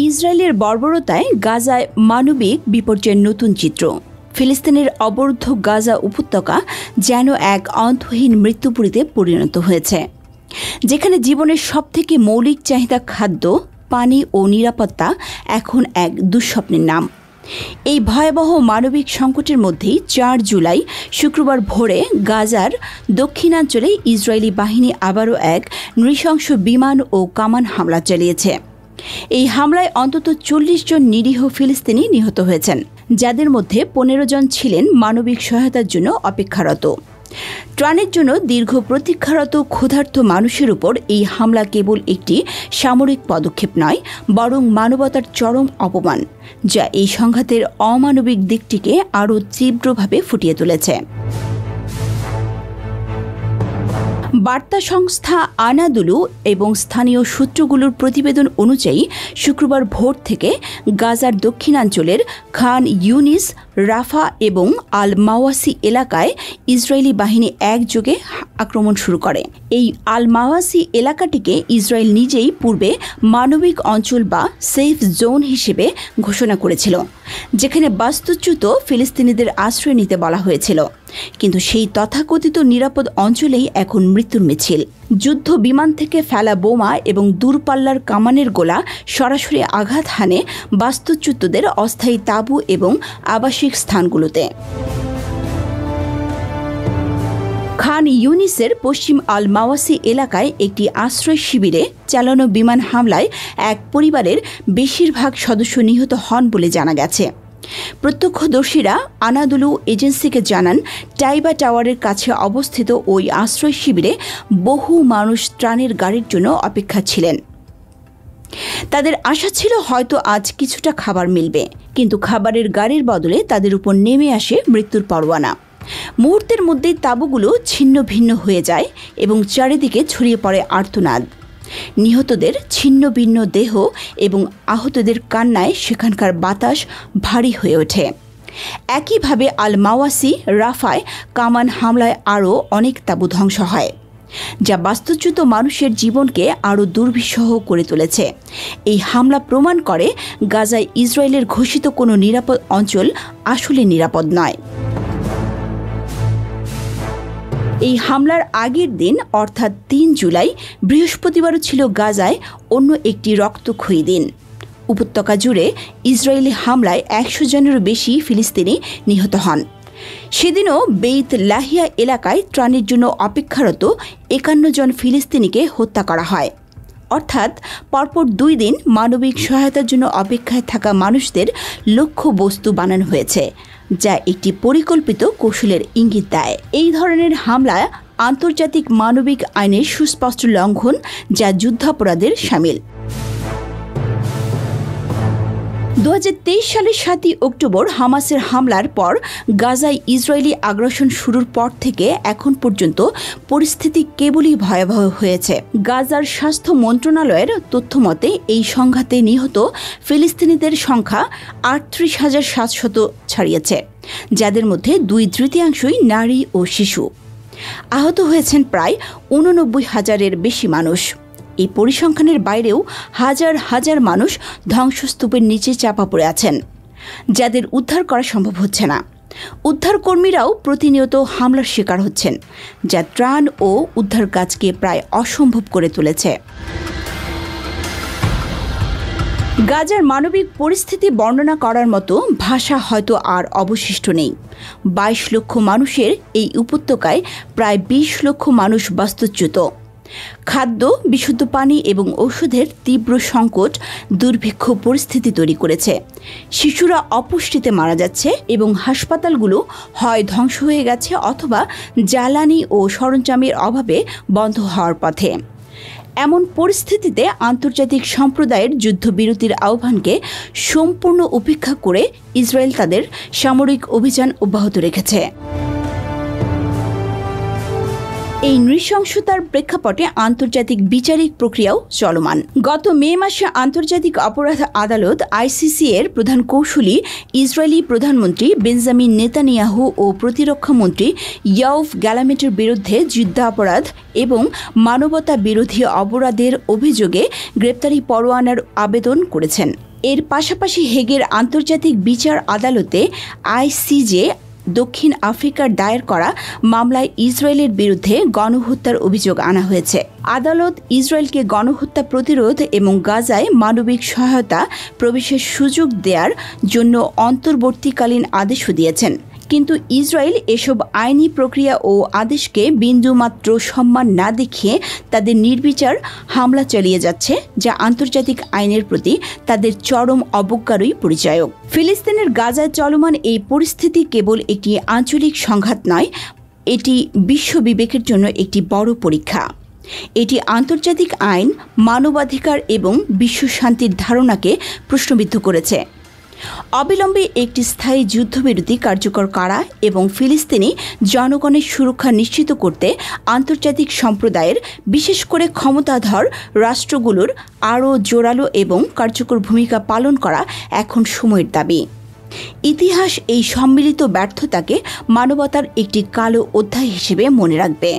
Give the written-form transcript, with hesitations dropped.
ইসরায়েলের বর্বরতায় গাজায় মানবিক বিপর্যয়ের নতুন চিত্র। ফিলিস্তিনের অবরুদ্ধ গাজা উপত্যকা যেন এক অন্তহীন মৃত্যুপুরীতে পরিণত হয়েছে, যেখানে জীবনের সবথেকে মৌলিক চাহিদা খাদ্য, পানি ও নিরাপত্তা এখন এক দুঃস্বপ্নের নাম। এই ভয়াবহ মানবিক সংকটের মধ্যেই ৪ জুলাই শুক্রবার ভোরে গাজার দক্ষিণাঞ্চলে ইসরায়েলি বাহিনী আবারও এক নৃশংস বিমান ও কামান হামলা চালিয়েছে। এই হামলায় অন্তত ৪০ জন নিরীহ ফিলিস্তিনি নিহত হয়েছেন, যাদের মধ্যে ১৫ জন ছিলেন মানবিক সহায়তার জন্য অপেক্ষারত। ত্রাণের জন্য দীর্ঘ প্রতীক্ষারত ক্ষুধার্ত মানুষের উপর এই হামলা কেবল একটি সামরিক পদক্ষেপ নয়, বরং মানবতার চরম অপমান, যা এই সংঘাতের অমানবিক দিকটিকে আরও তীব্রভাবে ফুটিয়ে তুলেছে। বার্তা সংস্থা আনাদুলু এবং স্থানীয় সূত্রগুলোর প্রতিবেদন অনুযায়ী শুক্রবার ভোর থেকে গাজার দক্ষিণাঞ্চলের খান ইউনিস, রাফা এবং আল মাওয়াসি এলাকায় ইসরায়েলি বাহিনী একযোগে আক্রমণ শুরু করে। এই আল মাওয়াসি এলাকাটিকে ইসরায়েল নিজেই পূর্বে মানবিক অঞ্চল বা সেফ জোন হিসেবে ঘোষণা করেছিল, যেখানে বাস্তুচ্যুত ফিলিস্তিনিদের আশ্রয় নিতে বলা হয়েছিল। কিন্তু সেই তথাকথিত নিরাপদ অঞ্চলেই এখন মৃত্যুর মিছিল। যুদ্ধ বিমান থেকে ফেলা বোমা এবং দূরপাল্লার কামানের গোলা সরাসরি আঘাত হানে বাস্তুচ্যুতদের অস্থায়ী তাঁবু এবং আবাসিক স্থানগুলোতে। খান ইউনিসের পশ্চিম আল মাওয়াসি এলাকায় একটি আশ্রয় শিবিরে চালানো বিমান হামলায় এক পরিবারের বেশিরভাগ সদস্য নিহত হন বলে জানা গেছে। প্রত্যক্ষদর্শীরা আনাদুলু এজেন্সিকে জানান, টাইবা টাওয়ারের কাছে অবস্থিত ওই আশ্রয় শিবিরে বহু মানুষ ত্রাণের গাড়ির জন্য অপেক্ষা ছিলেন। তাদের আশা ছিল হয়তো আজ কিছুটা খাবার মিলবে, কিন্তু খাবারের গাড়ির বদলে তাদের উপর নেমে আসে মৃত্যুর পরোয়ানা। মুহূর্তের মধ্যেই তাঁবুগুলো ছিন্ন ভিন্ন হয়ে যায় এবং চারিদিকে ছড়িয়ে পড়ে আর্তনাদ। নিহতদের ছিন্ন ভিন্ন দেহ এবং আহতদের কান্নায় সেখানকার বাতাস ভারী হয়ে ওঠে। একইভাবে আল মাওয়াসি, রাফায় কামান হামলায় আরও অনেক তাঁবু ধ্বংস হয়, যা বাস্তুচ্যুত মানুষের জীবনকে আরও দুর্বিষহ করে তুলেছে। এই হামলা প্রমাণ করে গাজায় ইসরায়েলের ঘোষিত কোনো নিরাপদ অঞ্চল আসলে নিরাপদ নয়। এই হামলার আগের দিন অর্থাৎ ৩ জুলাই বৃহস্পতিবারও ছিল গাজায় অন্য একটি রক্তক্ষয়ী দিন। উপত্যকা জুড়ে ইসরায়েলি হামলায় ১০০ জনেরও বেশি ফিলিস্তিনি নিহত হন। সেদিনও বেইত লাহিয়া এলাকায় ত্রাণের জন্য অপেক্ষারত ৫১ জন ফিলিস্তিনিকে হত্যা করা হয়। অর্থাৎ পরপর ২ দিন মানবিক সহায়তার জন্য অপেক্ষায় থাকা মানুষদের লক্ষ্যবস্তু বানানো হয়েছে, যা একটি পরিকল্পিত কৌশলের ইঙ্গিত দেয়। এই ধরনের হামলা আন্তর্জাতিক মানবিক আইনের সুস্পষ্ট লঙ্ঘন, যা যুদ্ধাপরাধের শামিল। ২০২৩ সালের ৭ই অক্টোবর হামাসের হামলার পর গাজায় ইসরায়েলি আগ্রাসন শুরুর পর থেকে এখন পর্যন্ত পরিস্থিতি কেবলই ভয়াবহ হয়েছে। গাজার স্বাস্থ্য মন্ত্রণালয়ের তথ্যমতে এই সংঘাতে নিহত ফিলিস্তিনিদের সংখ্যা ৩৮,৭০০ ছাড়িয়েছে, যাদের মধ্যে ২/৩ নারী ও শিশু। আহত হয়েছেন প্রায় ৮৯,০০০-এর বেশি মানুষ। এই পরিসংখ্যানের বাইরেও হাজার হাজার মানুষ ধ্বংসস্তূপের নিচে চাপা পড়ে আছেন, যাদের উদ্ধার করা সম্ভব হচ্ছে না। উদ্ধারকর্মীরাও প্রতিনিয়ত হামলার শিকার হচ্ছেন, যা ত্রাণ ও উদ্ধার কাজকে প্রায় অসম্ভব করে তুলেছে। গাজার মানবিক পরিস্থিতি বর্ণনা করার মতো ভাষা হয়তো আর অবশিষ্ট নেই। ২২ লক্ষ মানুষের এই উপত্যকায় প্রায় ২০ লক্ষ মানুষ বাস্তুচ্যুত। খাদ্য, বিশুদ্ধ পানি এবং ওষুধের তীব্র সংকট দুর্ভিক্ষ পরিস্থিতি তৈরি করেছে। শিশুরা অপুষ্টিতে মারা যাচ্ছে এবং হাসপাতালগুলো হয় ধ্বংস হয়ে গেছে অথবা জ্বালানি ও সরঞ্জামের অভাবে বন্ধ হওয়ার পথে। এমন পরিস্থিতিতে আন্তর্জাতিক সম্প্রদায়ের যুদ্ধবিরতির আহ্বানকে সম্পূর্ণ উপেক্ষা করে ইসরায়েল তাদের সামরিক অভিযান অব্যাহত রেখেছে। এই নৃশংসতার প্রেক্ষাপটে আন্তর্জাতিক বিচারিক প্রক্রিয়াও চলমান। গত মে মাসে আন্তর্জাতিক অপরাধ আদালত আইসিসি এর প্রধান কৌঁসুলি ইসরায়েলি প্রধানমন্ত্রী বেঞ্জামিন নেতানিয়াহু ও প্রতিরক্ষা মন্ত্রী ইয়াভ গ্যালামেটের বিরুদ্ধে যুদ্ধাপরাধ এবং মানবতা বিরোধী অপরাধের অভিযোগে গ্রেপ্তারি পরোয়ানার আবেদন করেছেন। এর পাশাপাশি হেগের আন্তর্জাতিক বিচার আদালতে আইসিজে দক্ষিণ আফ্রিকার দায়ের করা মামলায় ইসরায়েলের বিরুদ্ধে গণহত্যার অভিযোগ আনা হয়েছে। আদালত ইসরায়েলকে গণহত্যা প্রতিরোধ এবং গাজায় মানবিক সহায়তা প্রবেশের সুযোগ দেওয়ার জন্য অন্তর্বর্তীকালীন আদেশও দিয়েছেন। কিন্তু ইসরায়েল এসব আইনি প্রক্রিয়া ও আদেশকে বিন্দুমাত্র সম্মান না দেখিয়ে তাদের নির্বিচার হামলা চালিয়ে যাচ্ছে, যা আন্তর্জাতিক আইনের প্রতি তাদের চরম অবজ্ঞারই পরিচায়ক। ফিলিস্তিনের গাজায় চলমান এই পরিস্থিতি কেবল একটি আঞ্চলিক সংঘাত নয়, এটি বিশ্ব বিবেকের জন্য একটি বড় পরীক্ষা। এটি আন্তর্জাতিক আইন, মানবাধিকার এবং বিশ্ব শান্তির ধারণাকে প্রশ্নবিদ্ধ করেছে। অবিলম্বে একটি স্থায়ী যুদ্ধবিরতি কার্যকর করা এবং ফিলিস্তিনি জনগণের সুরক্ষা নিশ্চিত করতে আন্তর্জাতিক সম্প্রদায়ের, বিশেষ করে ক্ষমতাধর রাষ্ট্রগুলোর আরও জোরালো এবং কার্যকর ভূমিকা পালন করা এখন সময়ের দাবি। ইতিহাস এই সম্মিলিত ব্যর্থতাকে মানবতার একটি কালো অধ্যায় হিসেবে মনে রাখবে।